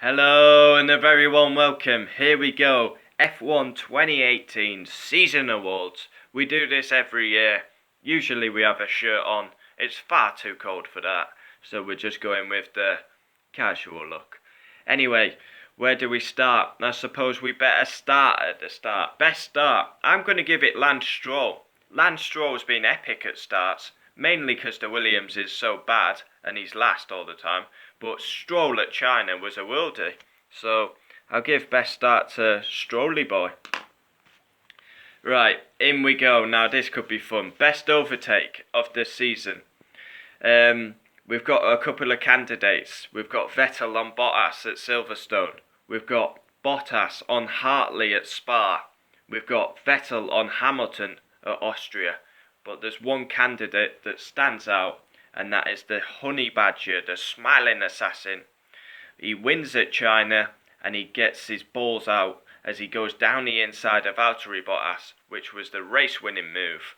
Hello and a very warm welcome. Here we go. F1 2018 Season Awards. We do this every year. Usually we have a shirt on. It's far too cold for that. So we're just going with the casual look. Anyway, where do we start? I suppose we better start at the start. Best start. I'm going to give it Lance Stroll. Lance Stroll's been epic at starts. Mainly because the Williams is so bad and he's last all the time. But Stroll at China was a worldie. So I'll give best start to Strolly boy. Right, in we go. Now this could be fun. Best overtake of the season. We've got a couple of candidates. We've got Vettel on Bottas at Silverstone. We've got Bottas on Hartley at Spa. We've got Vettel on Hamilton at Austria. But there's one candidate that stands out, and that is the Honey Badger, the smiling assassin. He wins at China, and he gets his balls out as he goes down the inside of Valtteri Bottas, which was the race-winning move,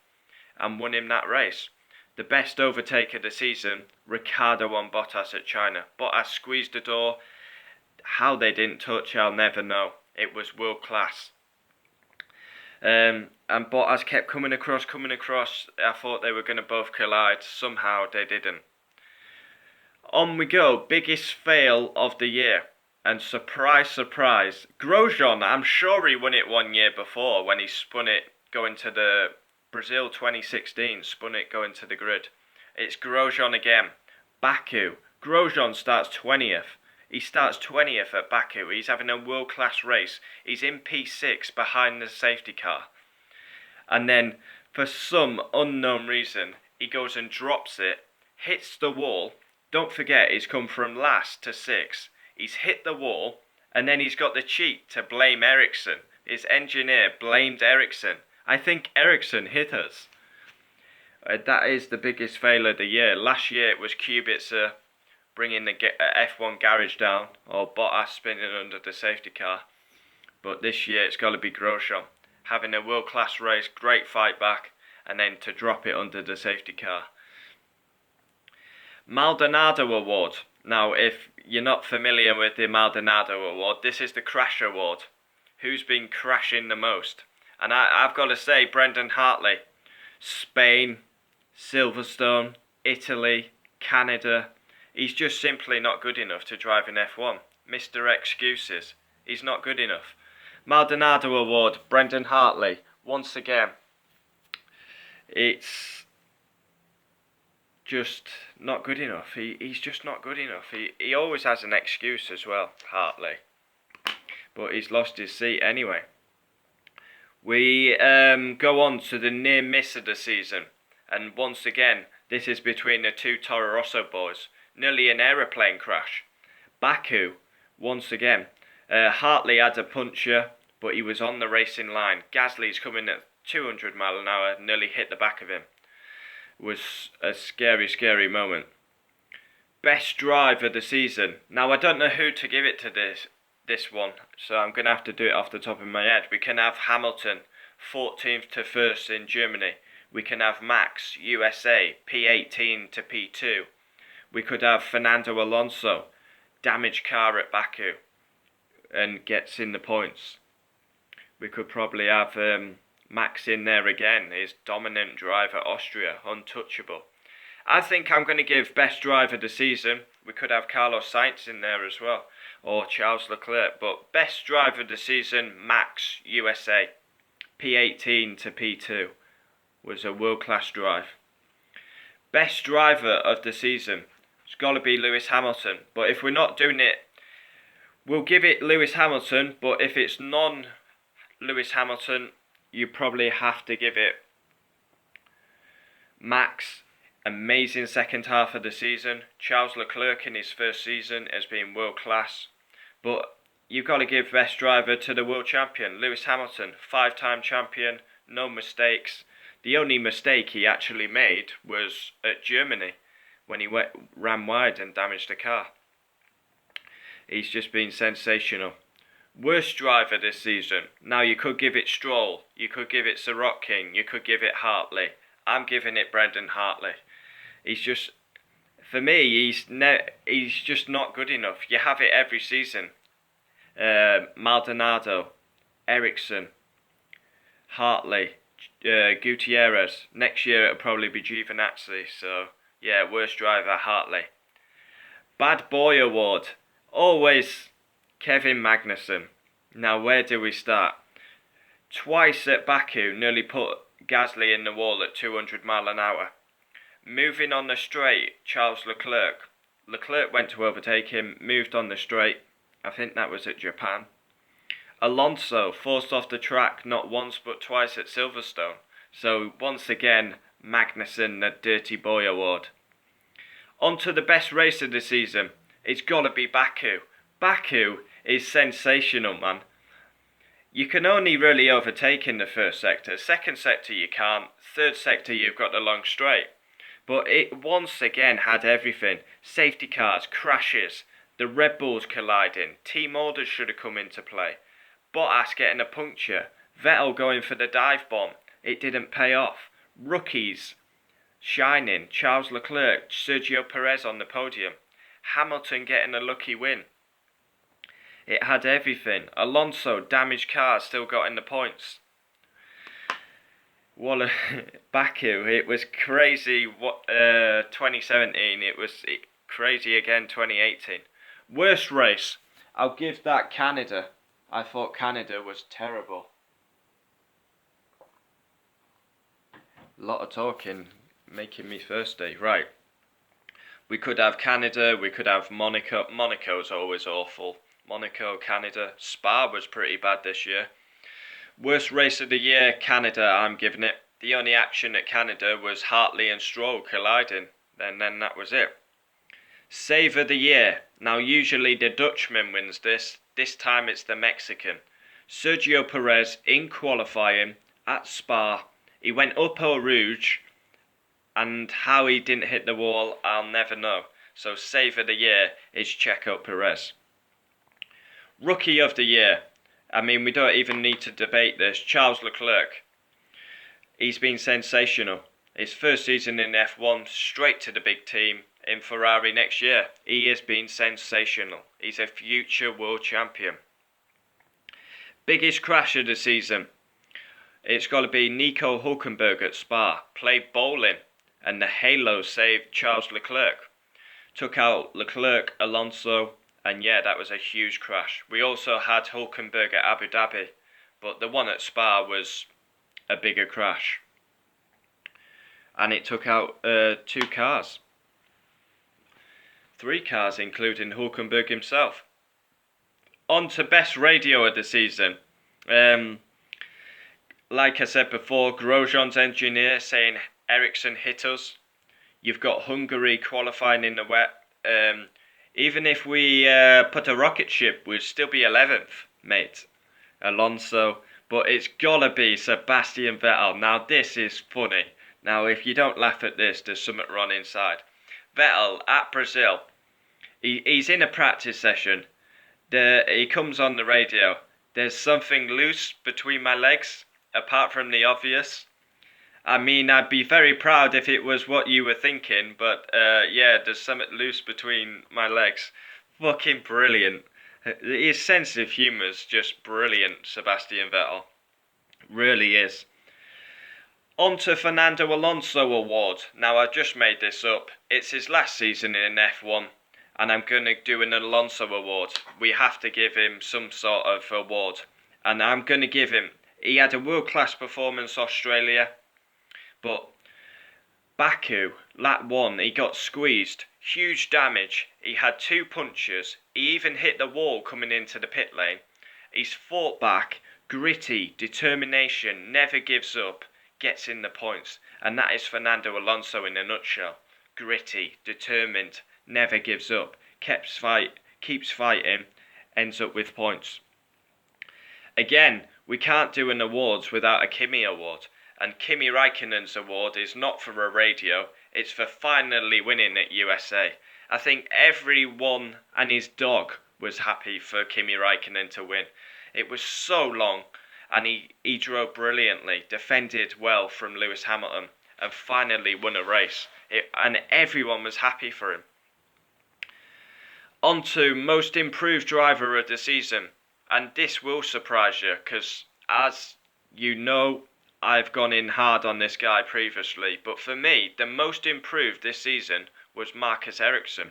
and won him that race. The best overtake of the season, Ricciardo on Bottas at China. Bottas squeezed the door. How they didn't touch, I'll never know. It was world class. And Bottas kept coming across. I thought they were going to both collide. Somehow they didn't. On we go. Biggest fail of the year. And surprise, Grosjean. I'm sure he won it 1 year before when he spun it going to the Brazil 2016. Spun it going to the grid. It's Grosjean again. Baku. Grosjean starts 20th. He starts 20th at Baku. He's having a world-class race. He's in P6 behind the safety car. And then, for some unknown reason, he goes and drops it, hits the wall. Don't forget, he's come from last to 6th. He's hit the wall, and then he's got the cheek to blame Ericsson. His engineer blamed Ericsson. I think Ericsson hit us. That is the biggest fail of the year. Last year it was Kubica bringing the F1 garage down, or Bottas spinning under the safety car. But this year it's got to be Grosjean. Having a world-class race, great fight back, and then to drop it under the safety car. Maldonado Award. Now, if you're not familiar with the Maldonado Award, this is the Crash Award. Who's been crashing the most? And I've got to say, Brendan Hartley. Spain, Silverstone, Italy, Canada. He's just simply not good enough to drive in F1. Mr. Excuses. He's not good enough. Maldonado Award, Brendan Hartley. Once again, it's just not good enough. He's just not good enough. He always has an excuse as well, Hartley. But he's lost his seat anyway. We go on to the near miss of the season. And once again, this is between the two Toro Rosso boys. Nearly an aeroplane crash. Baku, once again. Hartley had a puncture, but he was on the racing line. Gasly's coming at 200 mile an hour, nearly hit the back of him. It was a scary moment. Best drive of the season. Now, I don't know who to give it to this one, so I'm going to have to do it off the top of my head. We can have Hamilton, 14th to 1st in Germany. We can have Max, USA, P18 to P2. We could have Fernando Alonso, damaged car at Baku, and gets in the points. We could probably have Max in there again, his dominant drive at Austria, untouchable. I think I'm going to give best driver of the season. We could have Carlos Sainz in there as well, or Charles Leclerc. But best driver of the season, Max, USA, P18 to P2, was a world-class drive. Best driver of the season. It's got to be Lewis Hamilton. But if we're not doing it, we'll give it Lewis Hamilton. But if it's non-Lewis Hamilton, you probably have to give it Max. Amazing second half of the season. Charles Leclerc in his first season has been world class. But you've got to give best driver to the world champion, Lewis Hamilton. 5-time champion, no mistakes. The only mistake he actually made was at Germany, when he ran wide and damaged the car. He's just been sensational. Worst driver this season. Now you could give it Stroll, you could give it Sirotkin, you could give it Hartley. I'm giving it Brendan Hartley. He's just, For me, he's just not good enough. You have it every season. Maldonado, Ericsson, Hartley, Gutierrez. Next year it'll probably be Giovinazzi. So yeah, worst driver Hartley. Bad Boy Award. Always Kevin Magnussen. Now where do we start? Twice at Baku nearly put Gasly in the wall at 200 mile an hour. Moving on the straight, Charles Leclerc. Leclerc went to overtake him, moved on the straight. I think that was at Japan. Alonso forced off the track not once but twice at Silverstone. So once again, Magnussen the Dirty Boy Award. On to the best race of the season. It's got to be Baku. Baku is sensational, man. You can only really overtake in the first sector. Second sector you can't. Third sector you've got the long straight. But it once again had everything. Safety cars, crashes, the Red Bulls colliding. Team orders should have come into play. Bottas getting a puncture. Vettel going for the dive bomb. It didn't pay off. Rookies shining. Charles Leclerc, Sergio Perez on the podium. Hamilton getting a lucky win. It had everything. Alonso, damaged cars, still got in the points. Baku, it was crazy. 2017, it was crazy again 2018. Worst race, I'll give that Canada. I thought Canada was terrible. A lot of talking, making me thirsty. Right. We could have Canada, we could have Monaco. Monaco's always awful. Monaco, Canada. Spa was pretty bad this year. Worst race of the year, Canada, I'm giving it. The only action at Canada was Hartley and Stroll colliding. Then that was it. Save of the year. Now usually the Dutchman wins this. This time it's the Mexican. Sergio Perez in qualifying at Spa. He went up Eau Rouge. And how he didn't hit the wall, I'll never know. So save of the year is Checo Perez. Rookie of the year. I mean, we don't even need to debate this. Charles Leclerc. He's been sensational. His first season in F1, straight to the big team in Ferrari next year. He has been sensational. He's a future world champion. Biggest crash of the season. It's got to be Nico Hülkenberg at Spa. Played bowling and the halo saved Charles Leclerc. Took out Leclerc, Alonso, and yeah, that was a huge crash. We also had Hülkenberg at Abu Dhabi, but the one at Spa was a bigger crash. And it took out 2 cars. 3 cars, including Hülkenberg himself. On to best radio of the season. Like I said before, Grosjean's engineer saying Ericsson hit us. You've got Hungary qualifying in the wet. Even if we put a rocket ship, we'd still be 11th, mate. Alonso. But it's gotta be Sebastian Vettel. Now this is funny. Now if you don't laugh at this, there's something wrong inside. Vettel at Brazil. He's in a practice session. He comes on the radio. There's something loose between my legs, apart from the obvious. I mean, I'd be very proud if it was what you were thinking, but yeah, there's something loose between my legs. Fucking brilliant. His sense of humour's just brilliant, Sebastian Vettel. Really is. On to Fernando Alonso Award. Now, I just made this up. It's his last season in F1, and I'm going to do an Alonso Award. We have to give him some sort of award. And I'm going to give him... He had a world-class performance Australia, but Baku, lap 1, he got squeezed. Huge damage. He had 2 punches. He even hit the wall coming into the pit lane. He's fought back. Gritty, determination, never gives up, gets in the points. And that is Fernando Alonso in a nutshell. Gritty, determined, never gives up, keeps fighting, ends up with points. Again, we can't do an awards without a Kimi Award. And Kimi Räikkönen's award is not for a radio, it's for finally winning at USA. I think everyone and his dog was happy for Kimi Räikkönen to win. It was so long, and he drove brilliantly, defended well from Lewis Hamilton, and finally won a race. and everyone was happy for him. On to most improved driver of the season, and this will surprise you because, as you know, I've gone in hard on this guy previously, but for me, the most improved this season was Marcus Ericsson.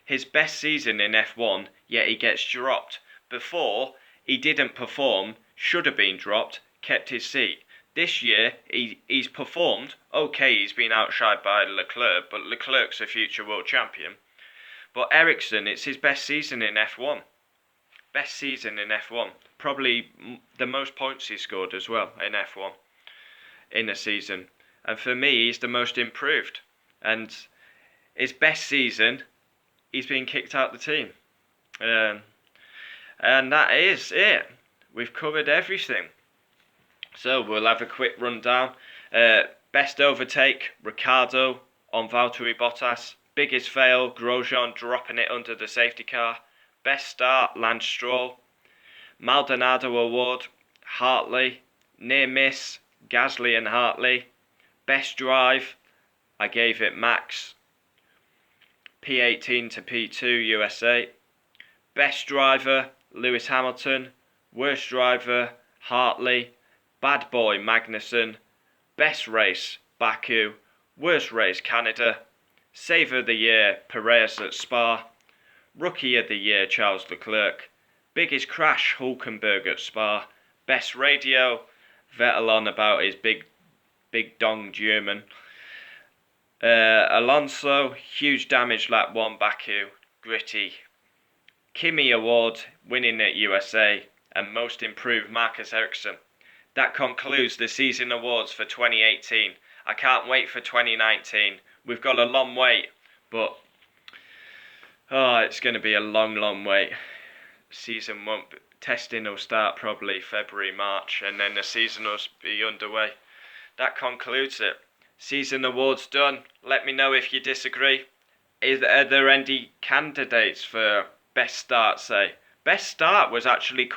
His best season in F1, yet he gets dropped. Before, he didn't perform, should have been dropped, kept his seat. This year, he's performed. Okay, he's been outshined by Leclerc, but Leclerc's a future world champion. But Ericsson, it's his best season in F1. Best season in F1. Probably the most points he scored as well in F1 in a season. And for me, he's the most improved. And his best season, he's been kicked out of the team. And that is it. We've covered everything. So we'll have a quick rundown. Best overtake, Ricciardo on Valtteri Bottas. Biggest fail, Grosjean dropping it under the safety car. Best start, Lance Stroll. Maldonado Award, Hartley. Near miss, Gasly and Hartley. Best drive, I gave it Max. P18 to P2 USA. Best driver, Lewis Hamilton. Worst driver, Hartley. Bad boy, Magnussen. Best race, Baku. Worst race, Canada. Save of the year, Perez at Spa. Rookie of the year, Charles Leclerc. Biggest crash, Hulkenberg at Spa. Best radio, Vettel on about his big dong German. Alonso, huge damage lap 1 Baku, gritty. Kimi Award, winning at USA, and most improved Marcus Ericsson. That concludes the season awards for 2018. I can't wait for 2019. We've got a long wait, but it's going to be a long wait. Season won't be, testing will start probably February, March, and then the season will be underway. That concludes it. Season awards done. Let me know if you disagree. Are there any candidates for best start, say? Best start was actually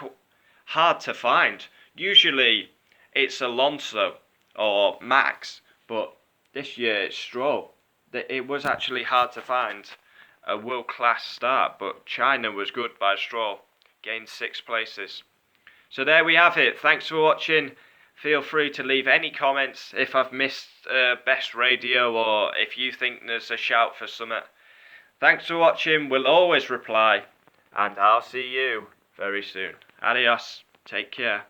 hard to find. Usually it's Alonso or Max, but this year it's Stroll. It was actually hard to find a world-class start, but China was good by Stroll, gained 6 places. So there we have it. Thanks for watching. Feel free to leave any comments if I've missed best radio or if you think there's a shout for something. Thanks for watching. We'll always reply, and I'll see you very soon. Adios. Take care.